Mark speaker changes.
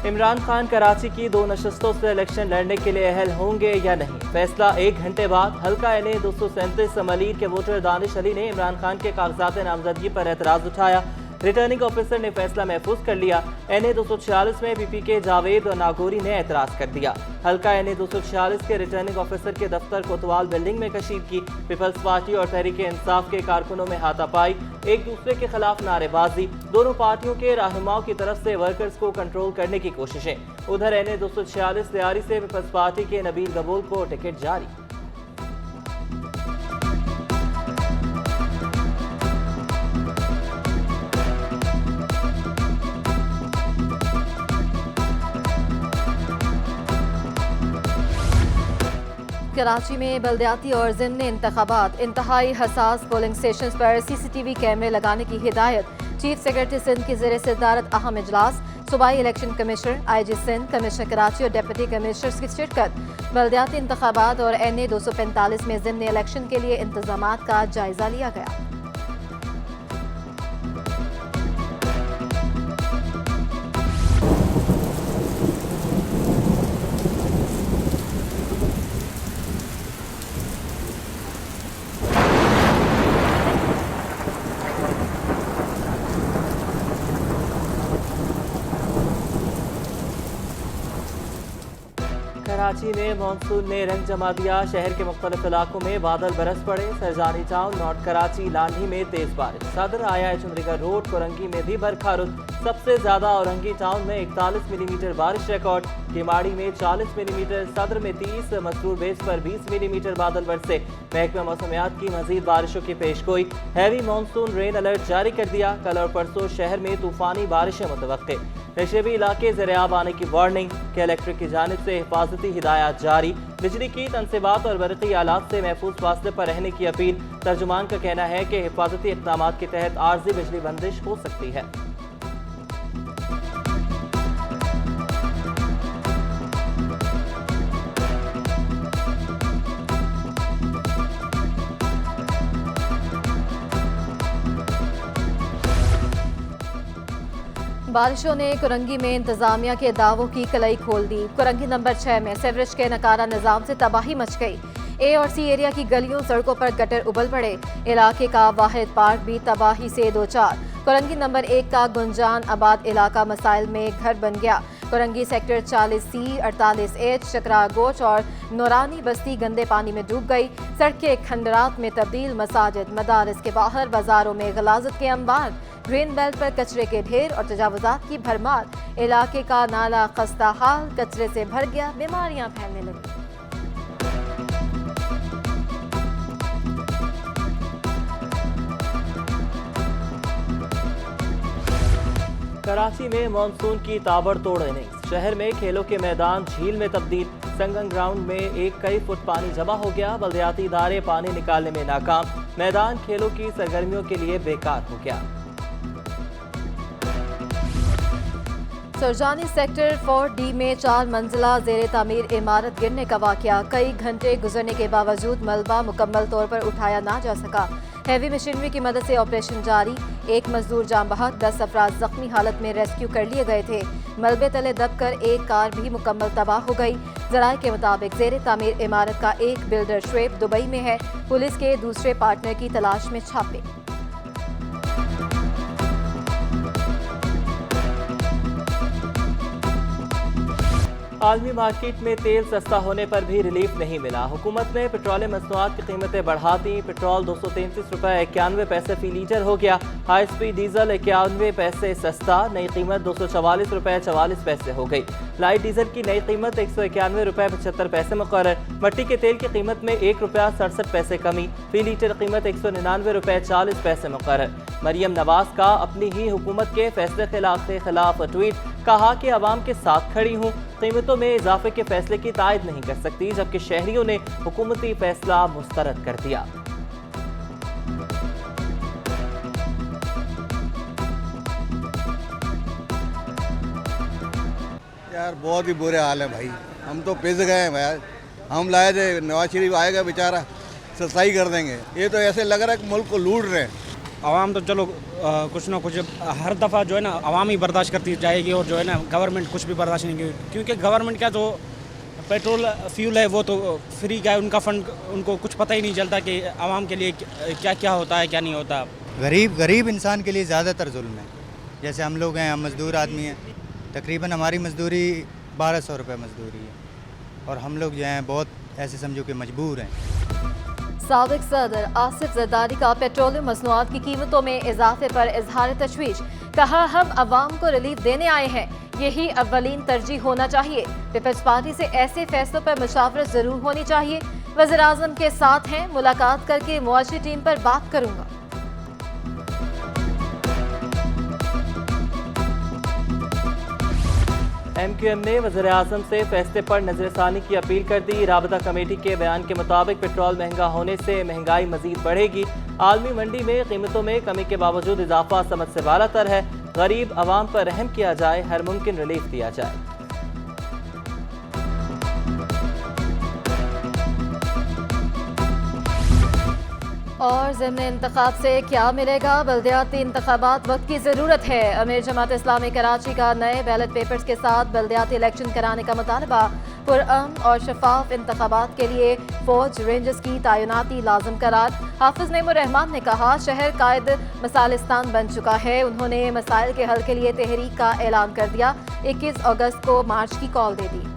Speaker 1: इमरान खान कराची की 2 नशस्तों से इलेक्शन लड़ने के लिए अहल होंगे या नहीं, फैसला 1 घंटे बाद। हल्का NA 237 मलीर के वोटर दानिश अली ने इमरान खान के कागजात नामजदगी पर एतराज उठाया। रिटर्निंग ऑफिसर ने फैसला महफूज कर लिया। NA 246 में PP के जावेद और नागौरी ने एतराज कर दिया। हल्का NA 246 के रिटर्निंग ऑफिसर के दफ्तर कोतवाल बिल्डिंग में कशीदगी, पीपल्स पार्टी और तहरीक इंसाफ के कारकुनों में हाथापाई, एक दूसरे के खिलाफ नारेबाजी, दोनों पार्टियों के रहनुमाओं की तरफ से वर्कर्स को कंट्रोल करने की कोशिशें। उधर NA 246 तैयारी से पीपल्स पार्टी के नबील गबूल को टिकट जारी।
Speaker 2: कराची में बल्दियाती और ज़िमनी इंतखाबात, इंतहाई हसास पोलिंग स्टेशन पर CCTV कैमरे लगाने की हिदायत। चीफ सेक्रेटरी सिंध की ज़ेर सदारत अहम इजलास, सूबाई election commissioner, IG Sindh, commissioner Karachi और डिप्टी कमिश्नर्स की शिरकत। बल्दियाती इंतखाबात और NA 245 में ज़िमनी इलेक्शन के लिए इंतजामात का जायजा लिया गया।
Speaker 1: कराची में मानसून ने रंग जमा दिया। शहर के मुख्तलिफ इलाकों में बादल बरस पड़े। सरजानी टाउन, नॉर्थ कराची, लांढी में तेज बारिश। सदर आया चंद्रीगढ़ रोड, कोरंगी में भी बरखा रुत। सबसे ज्यादा औरंगी टाउन में 41 मिलीमीटर बारिश रिकॉर्ड। किमाड़ी में 40 मिलीमीटर, सदर में 30, मसरूर बेस पर 20 मिलीमीटर बादल बरसे। महकमा मौसमियात की मजीद बारिशों की पेशगोई। हैवी मानसून रेन अलर्ट जारी कर दिया। कल और परसों शहर में तूफानी बारिशें मुतवक्के। नशेबी इलाके ज़ेर-आब आने की वार्निंग। कलेक्टर की जानिब से हिफाजती हिदायत जारी। बिजली की तनसीबात और बरक़ी आलात से महफूज फासले पर रहने की अपील। तर्जुमान का कहना है कि हिफाजती इक़दाम के तहत आर्जी बिजली बंदिश हो सकती है।
Speaker 2: बारिशों ने कोरंगी में इंतजामिया के दावों की कलई खोल दी। कोरंगी नंबर 6 में सेवरेज के नकारा निजाम से तबाही मच गई। A और C एरिया की गलियों, सड़कों पर गटर उबल पड़े। इलाके का वाहिद पार्क भी तबाही से दो चार। कोरंगी नंबर 1 का गुंजान आबाद इलाका मसाइल में घर बन गया। कोरंगी सेक्टर 40C, 48H, चकरा गोच और नूरानी बस्ती गंदे पानी में डूब गई। सड़कें खंडरात में तब्दील। मसाजिद, मदारस के बाहर बाजारों में गलाजत के अंबार। ग्रीन बेल्ट पर कचरे के ढेर और तजावुजात की भरमार। इलाके का नाला खस्ता हाल, कचरे से भर गया, बीमारियां फैलने लगी।
Speaker 1: कराची में मानसून की ताबड़तोड़ इनिंग्स। शहर में खेलों के मैदान झील में तब्दील। संगम ग्राउंड में 1 कई फुट पानी जमा हो गया। बल्दियाती इदारे पानी निकालने में नाकाम। मैदान खेलों की सरगर्मियों के लिए बेकार हो गया।
Speaker 2: सरजानी सेक्टर 4D में 4 मंजिला ज़ेर तामीर इमारत गिरने का वाक़या। कई घंटे गुजरने के बावजूद मलबा मुकम्मल तौर पर उठाया ना जा सका। हैवी मशीनरी की मदद से ऑपरेशन जारी। 1 मजदूर जान बहक, 10 अफराद जख्मी हालत में रेस्क्यू कर लिए गए थे। मलबे तले दबकर 1 कार भी मुकम्मल तबाह हो गई। ज़राए के मुताबिक ज़ेर तामीर इमारत का एक बिल्डर शुएब दुबई में है। पुलिस के दूसरे पार्टनर की तलाश में छापे।
Speaker 1: आलमी मार्केट में तेल सस्ता होने पर भी रिलीफ नहीं मिला। हुकूमत ने पेट्रोलियम मसनूआत की कीमतें बढ़ा दी। पेट्रोल 233 रुपये 91 पैसे फी लीटर हो गया। हाई स्पीड डीजल 91 पैसे सस्ता, नई कीमत 244 रुपये 44 पैसे हो गई। लाइट डीजल की नई कीमत 191 रुपये 75 पैसे मुकर्रर। मट्टी के तेल की कीमत में 1 रुपया 67 पैसे कमी, फी लीटर कीमत 199 रुपये 40 पैसे मुकर्रर। मरियम नवाज का अपनी ही हुकूमत के फैसले के खिलाफ ट्वीट, कहा कि आवाम के साथ खड़ी हूँ, कीमतों में इजाफे के फैसले की तायद नहीं कर सकती, जबकि शहरियों ने हुकूमती फैसला मुस्तरद कर दिया।
Speaker 3: यार बहुत ही बुरे हाल है भाई, हम तो पिस गए हैं भाई। हम लाए थे नवाज शरीफ आएगा बेचारा, सफाई कर देंगे। ये तो ऐसे लग रहा है कि मुल्क को लूट रहे हैं।
Speaker 4: आवाम तो चलो कुछ ना कुछ हर दफ़ा जो है ना आवाम ही बर्दाश्त करती जाएगी और जो है ना गवर्नमेंट कुछ भी बर्दाश्त नहीं करेगी, क्योंकि गवर्नमेंट का जो पेट्रोल फ्यूल है वो तो फ्री का है, उनका फंड उनको कुछ पता ही नहीं चलता कि आवाम के लिए क्या क्या होता है क्या नहीं होता।
Speaker 5: गरीब इंसान के लिए ज़्यादातर जुल्म है। जैसे हम लोग हैं, हम मज़दूर आदमी हैं, तकरीबन हमारी मज़दूरी 1200 रुपये मज़दूरी है और हम लोग जो हैं बहुत ऐसे समझो कि मजबूर हैं।
Speaker 2: साबिक सदर आसिफ जरदारी का पेट्रोलियम मसनूआत की कीमतों में इजाफे पर इजहार तशवीश, कहा हम अवाम को रिलीफ देने आए हैं, यही अव्वलीन तरजीह होना चाहिए। पीपल्स पार्टी से ऐसे फैसलों पर मुशावरत जरूर होनी चाहिए। वज़ीर आज़म के साथ हैं, मुलाकात करके मुआशी टीम पर बात करूंगा।
Speaker 1: MQM ने वज़ीर आज़म से फैसले पर नज़रसानी की अपील कर दी। राबता कमेटी के बयान के मुताबिक पेट्रोल महंगा होने से महंगाई मजीद बढ़ेगी। आलमी मंडी में कीमतों में कमी के बावजूद इजाफा समझ से बालातर है। गरीब आवाम पर रहम किया जाए, हर मुमकिन रिलीफ दिया जाए।
Speaker 2: और ज़िमनी इंतखाब से क्या मिलेगा? बल्दियाती इंतखाबात वक्त की ज़रूरत है। अमीर जमात इस्लामी कराची का नए बैलेट पेपर्स के साथ बल्दियाती इलेक्शन कराने का मुतालबा। पुरअमन और शफाफ इंतखाबात के लिए फौज रेंजर्स की तैनाती लाजम करार। हाफिज नईमुर रहमान ने कहा शहर कायद मसालिस्तान बन चुका है। उन्होंने मसाइल के हल के लिए तहरीक का ऐलान कर दिया। 21 अगस्त को मार्च की कॉल दे दी।